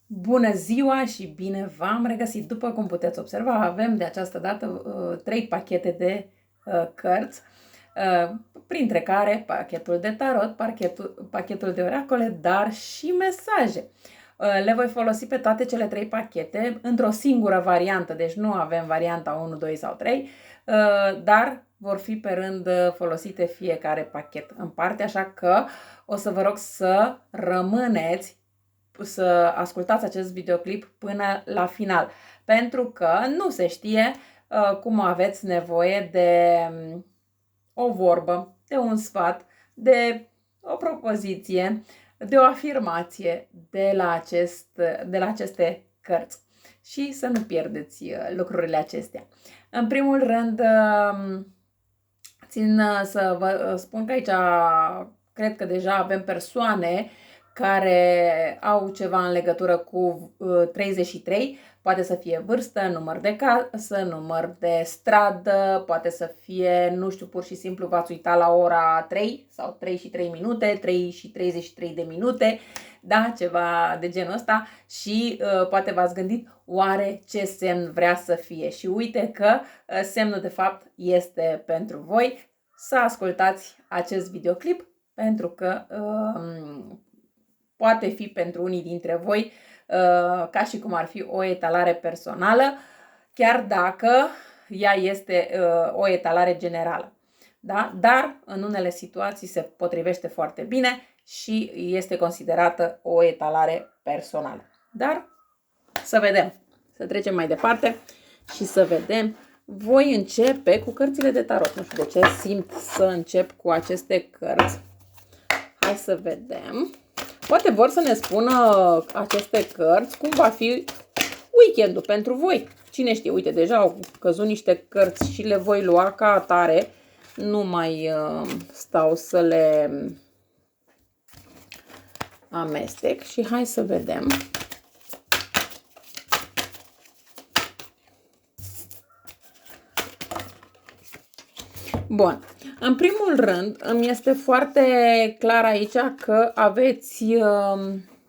Bună ziua și bine v-am regăsit! După cum puteți observa, avem de această dată 3 pachete de cărți, printre care pachetul de tarot, pachetul de oracole, dar și mesaje. Le voi folosi pe toate cele 3 pachete într-o singură variantă, deci nu avem varianta 1, 2 sau 3, dar vor fi pe rând folosite fiecare pachet în parte, așa că o să vă rog să rămâneți să ascultați acest videoclip până la final, pentru că nu se știe cum aveți nevoie de o vorbă, de un sfat, de o propoziție, de o afirmație de la aceste cărți și să nu pierdeți lucrurile acestea. În primul rând, țin să vă spun că aici cred că deja avem persoane care au ceva în legătură cu 33, poate să fie vârstă, număr de casă, număr de stradă, poate să fie, nu știu, pur și simplu v-ați uitat la ora 3 sau 3 și 3 minute, 3 și 33 de minute, da, ceva de genul ăsta și poate v-ați gândit oare ce semn vrea să fie și uite că semnul de fapt este pentru voi. Să ascultați acest videoclip pentru că poate fi pentru unii dintre voi ca și cum ar fi o etalare personală, chiar dacă ea este o etalare generală. Da? Dar în unele situații se potrivește foarte bine și este considerată o etalare personală. Dar să vedem, să trecem mai departe și să vedem. Voi începe cu cărțile de tarot. Nu știu de ce simt să încep cu aceste cărți. Hai să vedem. Poate vor să ne spună aceste cărți cum va fi weekendul pentru voi. Cine știe, uite, deja au căzut niște cărți și le voi lua ca atare. Nu mai stau să le amestec și hai să vedem. Bun. În primul rând, îmi este foarte clar aici că aveți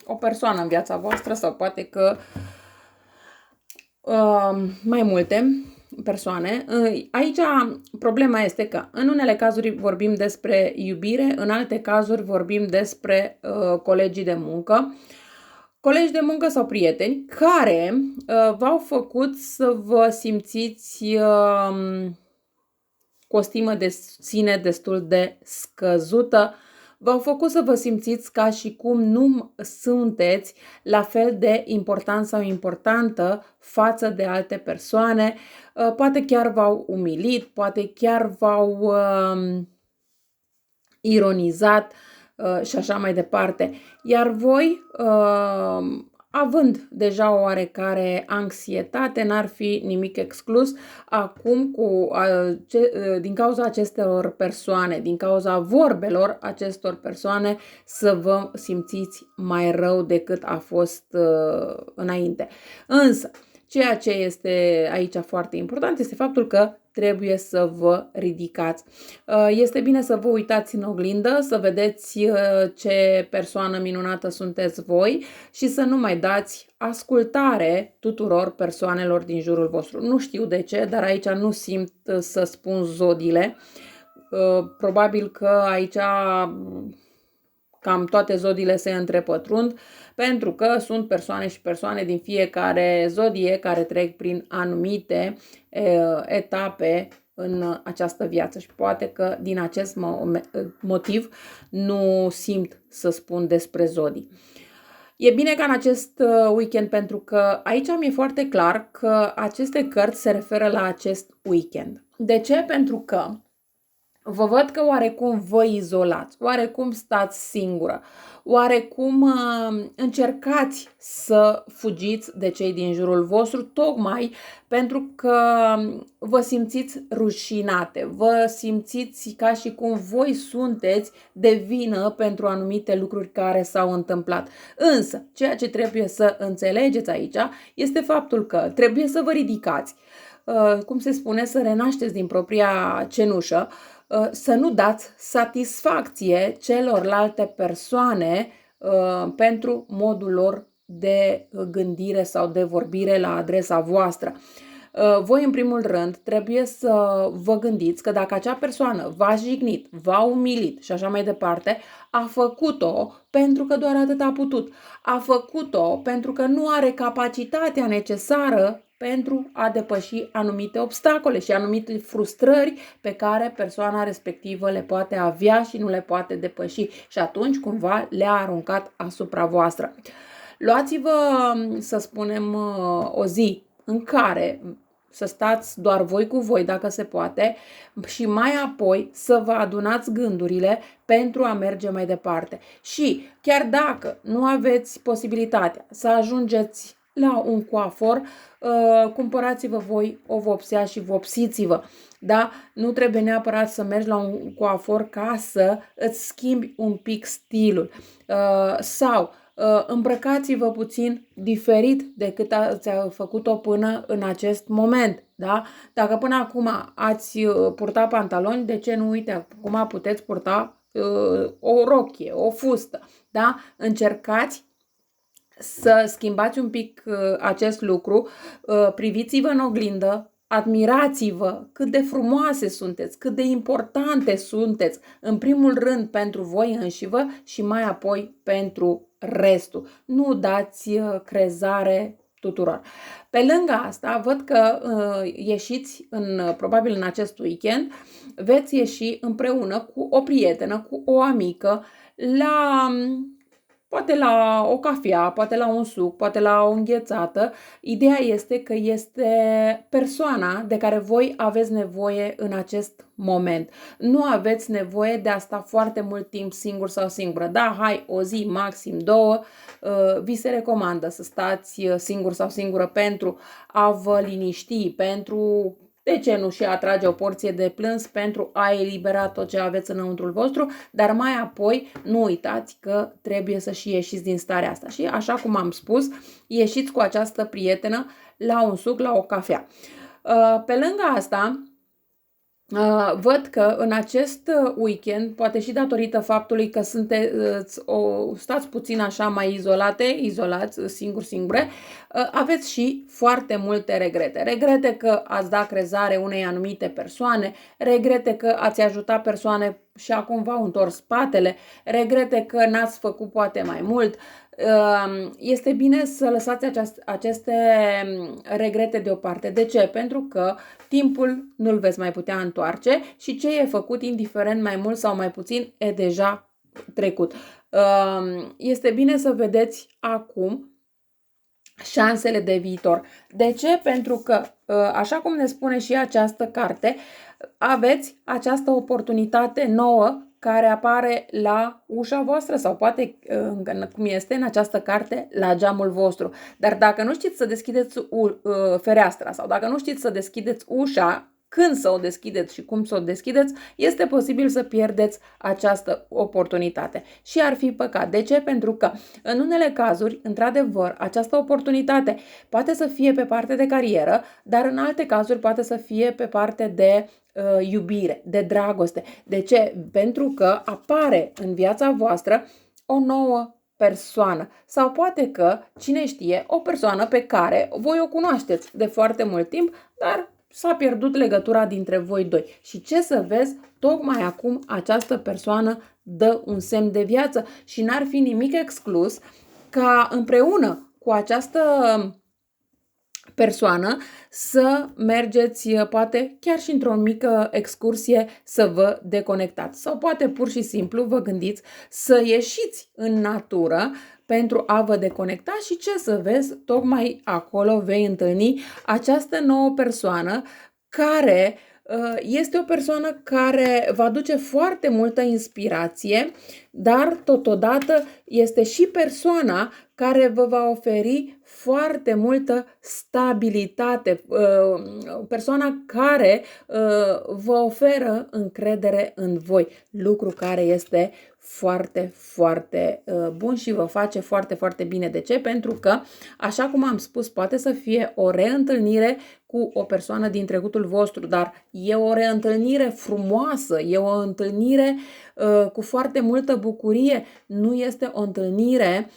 o persoană în viața voastră sau poate că mai multe persoane. Aici problema este că în unele cazuri vorbim despre iubire, în alte cazuri vorbim despre colegii de muncă. Colegi de muncă sau prieteni care v-au făcut să vă simțiți cu o stimă de sine destul de scăzută, v-au făcut să vă simțiți ca și cum nu sunteți la fel de important sau importantă față de alte persoane, poate chiar v-au umilit, poate chiar v-au ironizat și așa mai departe. Iar voi, având deja o oarecare anxietate, n-ar fi nimic exclus, acum din cauza acestor persoane, din cauza vorbelor acestor persoane, să vă simțiți mai rău decât a fost înainte. Însă, ceea ce este aici foarte important este faptul că trebuie să vă ridicați. Este bine să vă uitați în oglindă, să vedeți ce persoană minunată sunteți voi și să nu mai dați ascultare tuturor persoanelor din jurul vostru. Nu știu de ce, dar aici nu simt să spun zodiile. Probabil că aici cam toate zodiile se întrepătrund, pentru că sunt persoane și persoane din fiecare zodie care trec prin anumite etape în această viață și poate că din acest motiv nu simt să spun despre zodii. E bine ca în acest weekend, pentru că aici mi-e foarte clar că aceste cărți se referă la acest weekend. De ce? Pentru că vă văd că oarecum vă izolați, oarecum stați singură, oarecum încercați să fugiți de cei din jurul vostru, tocmai pentru că vă simțiți rușinate, vă simțiți ca și cum voi sunteți de vină pentru anumite lucruri care s-au întâmplat. Însă, ceea ce trebuie să înțelegeți aici este faptul că trebuie să vă ridicați, cum se spune, să renașteți din propria cenușă, să nu dați satisfacție celorlalte persoane pentru modul lor de gândire sau de vorbire la adresa voastră. Voi, în primul rând, trebuie să vă gândiți că dacă acea persoană v-a jignit, v-a umilit și așa mai departe, a făcut-o pentru că doar atât a putut. A făcut-o pentru că nu are capacitatea necesară pentru a depăși anumite obstacole și anumite frustrări pe care persoana respectivă le poate avea și nu le poate depăși și atunci cumva le-a aruncat asupra voastră. Luați-vă, să spunem, o zi în care să stați doar voi cu voi, dacă se poate, și mai apoi să vă adunați gândurile pentru a merge mai departe. Și chiar dacă nu aveți posibilitatea să ajungeți la un coafor, cumpărați-vă voi o vopsea și vopsiți-vă. Da? Nu trebuie neapărat să mergi la un coafor ca să îți schimbi un pic stilul. Sau îmbrăcați-vă puțin diferit decât ați făcut-o până în acest moment. Da? Dacă până acum ați purta pantaloni, de ce nu? Uite, acum puteți purta o rochie, o fustă. Da? Încercați să schimbați un pic acest lucru, priviți-vă în oglindă, admirați-vă cât de frumoase sunteți, cât de importante sunteți, în primul rând pentru voi înșivă și mai apoi pentru restul. Nu dați crezare tuturor. Pe lângă asta, văd că ieșiți probabil în acest weekend, veți ieși împreună cu o prietenă, cu o amică, poate la o cafea, poate la un suc, poate la o înghețată. Ideea este că este persoana de care voi aveți nevoie în acest moment. Nu aveți nevoie de a sta foarte mult timp singur sau singură. Da, hai, o zi, maxim 2, vi se recomandă să stați singur sau singură pentru a vă liniști, pentru... De ce nu și atrage o porție de plâns pentru a elibera tot ce aveți înăuntrul vostru, dar mai apoi nu uitați că trebuie să și ieșiți din starea asta. Și așa cum am spus, ieșiți cu această prietenă la un suc, la o cafea. Pe lângă asta, văd că în acest weekend, poate și datorită faptului că stați puțin așa mai izolați, singure, aveți și foarte multe regrete. Regrete că ați dat crezare unei anumite persoane, regrete că ați ajutat persoane și acum v-au întors spatele, regrete că n-ați făcut poate mai mult. Este bine să lăsați aceste regrete deoparte. De ce? Pentru că timpul nu-l veți mai putea întoarce și ce e făcut, indiferent mai mult sau mai puțin, e deja trecut. Este bine să vedeți acum șansele de viitor. De ce? Pentru că, așa cum ne spune și această carte, aveți această oportunitate nouă care apare la ușa voastră sau poate, cum este în această carte, la geamul vostru. Dar dacă nu știți să deschideți fereastra sau dacă nu știți să deschideți ușa, când să o deschideți și cum să o deschideți, este posibil să pierdeți această oportunitate. Și ar fi păcat. De ce? Pentru că în unele cazuri, într-adevăr, această oportunitate poate să fie pe parte de carieră, dar în alte cazuri poate să fie pe parte de iubire, de dragoste. De ce? Pentru că apare în viața voastră o nouă persoană sau poate că, cine știe, o persoană pe care voi o cunoașteți de foarte mult timp, dar s-a pierdut legătura dintre voi doi. Și ce să vezi, tocmai acum această persoană dă un semn de viață și n-ar fi nimic exclus ca împreună cu această persoană să mergeți, poate chiar și într-o mică excursie, să vă deconectați. Sau poate pur și simplu vă gândiți să ieșiți în natură pentru a vă deconecta și ce să vezi, tocmai acolo vei întâlni această nouă persoană care este o persoană care va aduce foarte multă inspirație, dar totodată este și persoana care vă va oferi foarte multă stabilitate, persoana care vă oferă încredere în voi, lucru care este foarte, foarte bun și vă face foarte, foarte bine. De ce? Pentru că, așa cum am spus, poate să fie o reîntâlnire cu o persoană din trecutul vostru, dar e o reîntâlnire frumoasă, e o întâlnire cu foarte multă bucurie. Nu este o întâlnire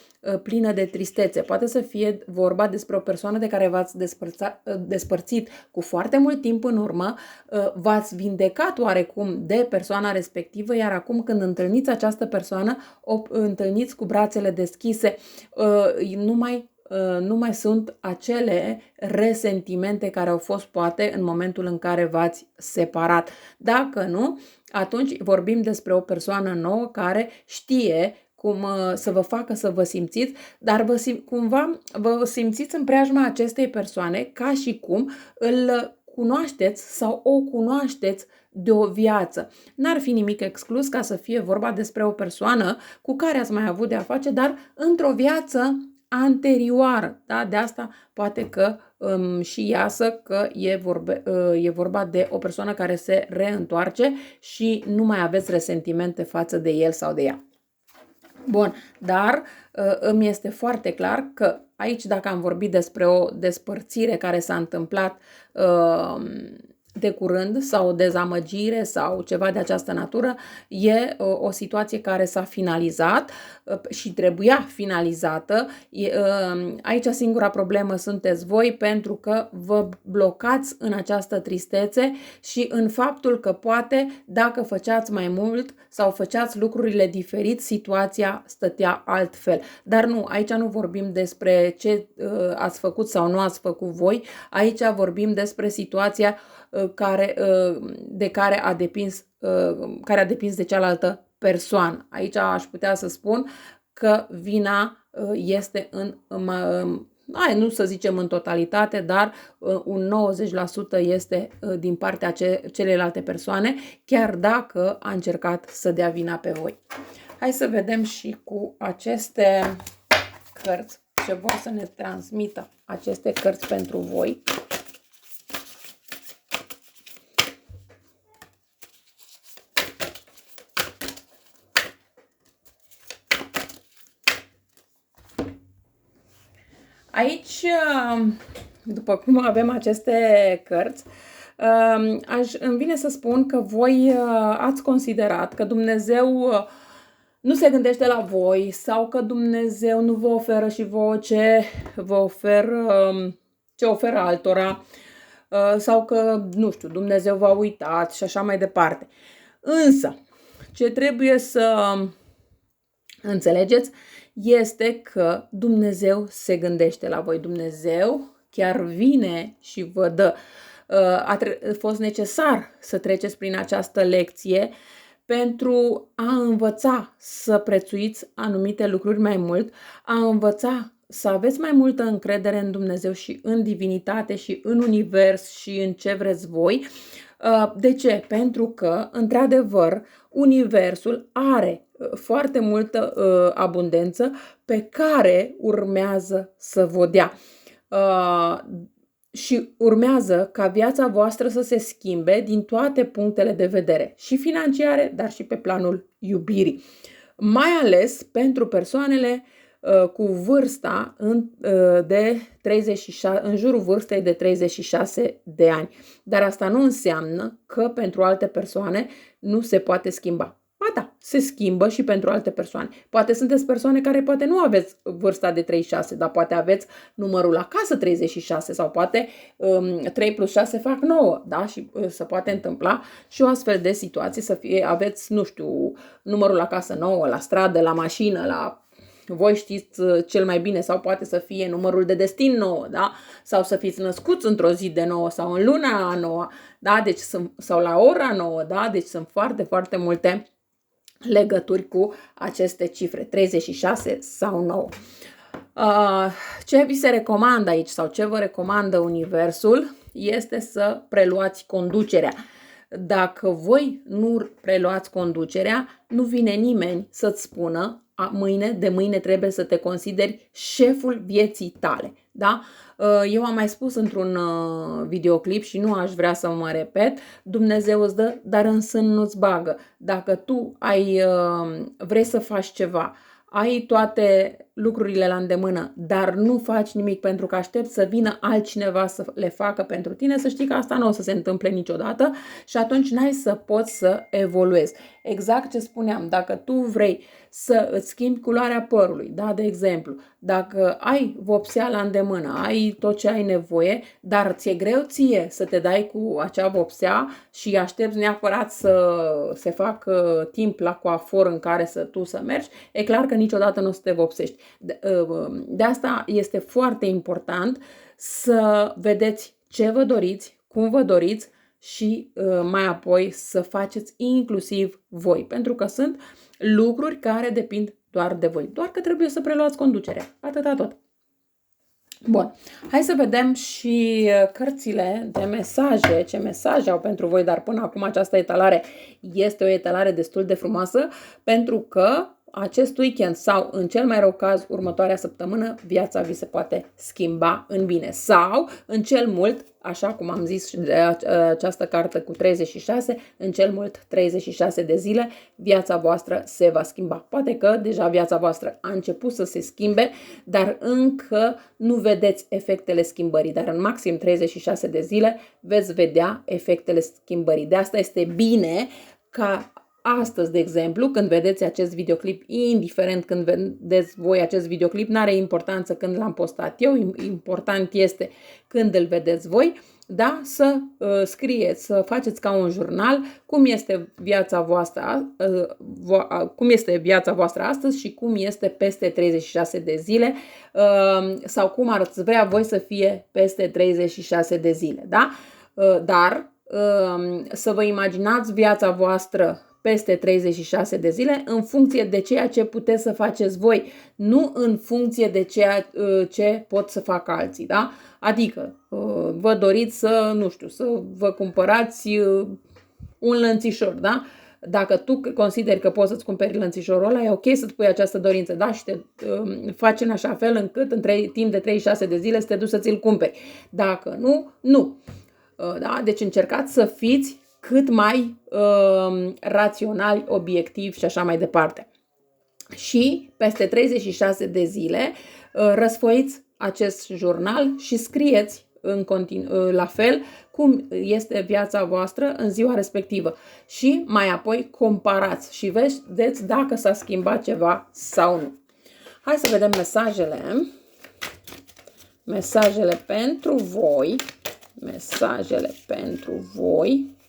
plină de tristețe. Poate să fie vorba despre o persoană de care v-ați despărțit cu foarte mult timp în urmă, v-ați vindecat oarecum de persoana respectivă, iar acum când întâlniți această persoană, o întâlniți cu brațele deschise, nu mai sunt acele resentimente care au fost poate în momentul în care v-ați separat. Dacă nu, atunci vorbim despre o persoană nouă care știe cum să vă facă să vă simțiți, dar cumva vă simțiți în preajma acestei persoane ca și cum îl cunoașteți sau o cunoașteți de o viață. N-ar fi nimic exclus ca să fie vorba despre o persoană cu care ați mai avut de a face, dar într-o viață anterioară. Da? De asta poate că și iasă că e vorba de o persoană care se reîntoarce și nu mai aveți resentimente față de el sau de ea. Bun, dar îmi este foarte clar că aici, dacă am vorbit despre o despărțire care s-a întâmplat de curând sau o dezamăgire sau ceva de această natură, e o situație care s-a finalizat și trebuia finalizată. Aici singura problemă sunteți voi, pentru că vă blocați în această tristețe și în faptul că poate dacă făceați mai mult sau făceați lucrurile diferit, situația stătea altfel. Dar nu, aici nu vorbim despre ce ați făcut sau nu ați făcut voi, aici vorbim despre situația care a depins de cealaltă persoană. Aici aș putea să spun că vina este nu să zicem în totalitate, dar un 90% este din partea celelalte persoane, chiar dacă a încercat să dea vina pe voi. Hai să vedem și cu aceste cărți ce vor să ne transmită aceste cărți pentru voi. Aici, după cum avem aceste cărți, îmi vine să spun că voi ați considerat că Dumnezeu nu se gândește la voi sau că Dumnezeu nu vă oferă și vouă ce vă oferă, ce oferă altora, sau că, nu știu, Dumnezeu v-a uitat și așa mai departe. Însă, ce trebuie să înțelegeți este că Dumnezeu se gândește la voi. Dumnezeu chiar vine și vă dă. A fost necesar să treceți prin această lecție pentru a învăța să prețuiți anumite lucruri mai mult, a învăța să aveți mai multă încredere în Dumnezeu și în divinitate și în univers și în ce vreți voi. De ce? Pentru că, într-adevăr, universul are foarte multă abundență pe care urmează să vă dea. Și urmează ca viața voastră să se schimbe din toate punctele de vedere, și financiare, dar și pe planul iubirii. Mai ales pentru persoanele cu vârsta de 36, în jurul vârstei de 36 de ani. Dar asta nu înseamnă că pentru alte persoane nu se poate schimba. Ba da, se schimbă și pentru alte persoane. Poate sunteți persoane care poate nu aveți vârsta de 36, dar poate aveți numărul la casă 36 sau poate 3 plus 6 fac 9, da? Și se poate întâmpla și o astfel de situație să fie, aveți, nu știu, numărul la casă 9, la stradă, la mașină, la... Voi știți cel mai bine, sau poate să fie numărul de destin 9, da? Sau să fiți născuți într-o zi de 9 sau în luna 9, da? Deci sau la ora 9, da? Deci sunt foarte, foarte multe legături cu aceste cifre, 36 sau 9. Ce vi se recomandă aici sau ce vă recomandă universul este să preluați conducerea. Dacă voi nu preluați conducerea, nu vine nimeni să-ți spună de mâine trebuie să te consideri șeful vieții tale. Da? Eu am mai spus într-un videoclip și nu aș vrea să mă repet, Dumnezeu îți dă, dar în sân nu-ți bagă. Dacă tu vrei să faci ceva, ai toate lucrurile la îndemână, dar nu faci nimic pentru că aștepți să vină altcineva să le facă pentru tine, să știi că asta nu o să se întâmple niciodată și atunci n-ai să poți să evoluezi. Exact ce spuneam, dacă tu vrei să îți schimbi culoarea părului, da, de exemplu, dacă ai vopsea la îndemână, ai tot ce ai nevoie, dar ți-e greu ție să te dai cu acea vopsea și aștepți neapărat să se facă timp la coafor în care tu să mergi, e clar că niciodată nu o să te vopsești. De asta este foarte important să vedeți ce vă doriți, cum vă doriți și mai apoi să faceți inclusiv voi, pentru că sunt lucruri care depind doar de voi, doar că trebuie să preluați conducerea, atâta tot. Bun, hai să vedem și cărțile de mesaje, ce mesaje au pentru voi, dar până acum această etalare este o etalare destul de frumoasă, pentru că acest weekend sau, în cel mai rău caz, următoarea săptămână, viața vi se poate schimba în bine. Sau, în cel mult, așa cum am zis de această carte cu 36, în cel mult 36 de zile, viața voastră se va schimba. Poate că deja viața voastră a început să se schimbe, dar încă nu vedeți efectele schimbării. Dar în maxim 36 de zile veți vedea efectele schimbării. De asta este bine ca astăzi, de exemplu, când vedeți acest videoclip, indiferent când vedeți voi acest videoclip, n-are importanță când l-am postat eu, important este când îl vedeți voi, da? Să scrieți, să faceți ca un jurnal cum este viața voastră, astăzi și cum este peste 36 de zile sau cum ați vrea voi să fie peste 36 de zile, da? Dar să vă imaginați viața voastră peste 36 de zile în funcție de ceea ce puteți să faceți voi, nu în funcție de ceea ce pot să facă alții, da? Adică vă doriți să, nu știu, să vă cumpărați un lănțișor, da? Dacă tu consideri că poți să-ți cumperi lănțișorul ăla, e ok să-ți pui această dorință, da? Și te faci în așa fel încât în timp de 36 de zile să te duci să ți-l cumperi. Dacă nu, nu. Da? Deci încercați să fiți cât mai raționali, obiectivi și așa mai departe. Și peste 36 de zile răsfoiți acest jurnal și scrieți la fel cum este viața voastră în ziua respectivă. Și mai apoi comparați și vedeți dacă s-a schimbat ceva sau nu. Hai să vedem mesajele. Mesajele pentru voi. Mesajele pentru voi.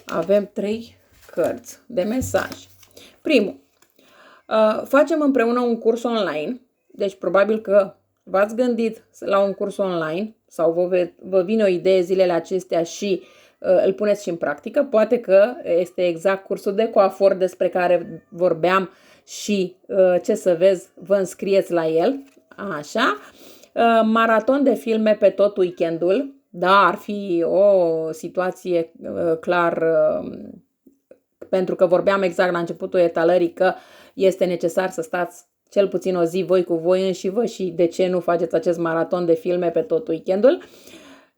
Avem 3 cărți de mesaj. Primul, facem împreună un curs online, deci probabil că v-ați gândit la un curs online sau vă vine o idee zilele acestea și îl puneți și în practică. Poate că este exact cursul de coafor despre care vorbeam și ce să vezi, vă înscrieți la el. Așa. Maraton de filme pe tot weekendul. Da, ar fi o situație clar, pentru că vorbeam exact la începutul etalării că este necesar să stați cel puțin o zi voi cu voi înși și de ce nu faceți acest maraton de filme pe tot weekendul.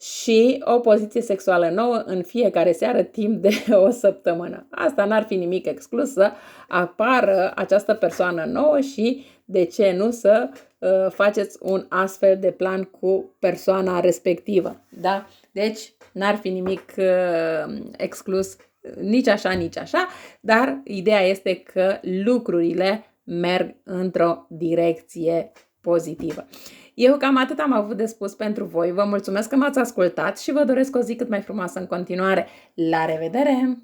Și o poziție sexuală nouă în fiecare seară timp de o săptămână. Asta n-ar fi nimic exclus să apară această persoană nouă și de ce nu să faceți un astfel de plan cu persoana respectivă. Da? Deci n-ar fi nimic exclus nici așa, nici așa, dar ideea este că lucrurile merg într-o direcție pozitivă. Eu cam atât am avut de spus pentru voi. Vă mulțumesc că m-ați ascultat și vă doresc o zi cât mai frumoasă în continuare. La revedere!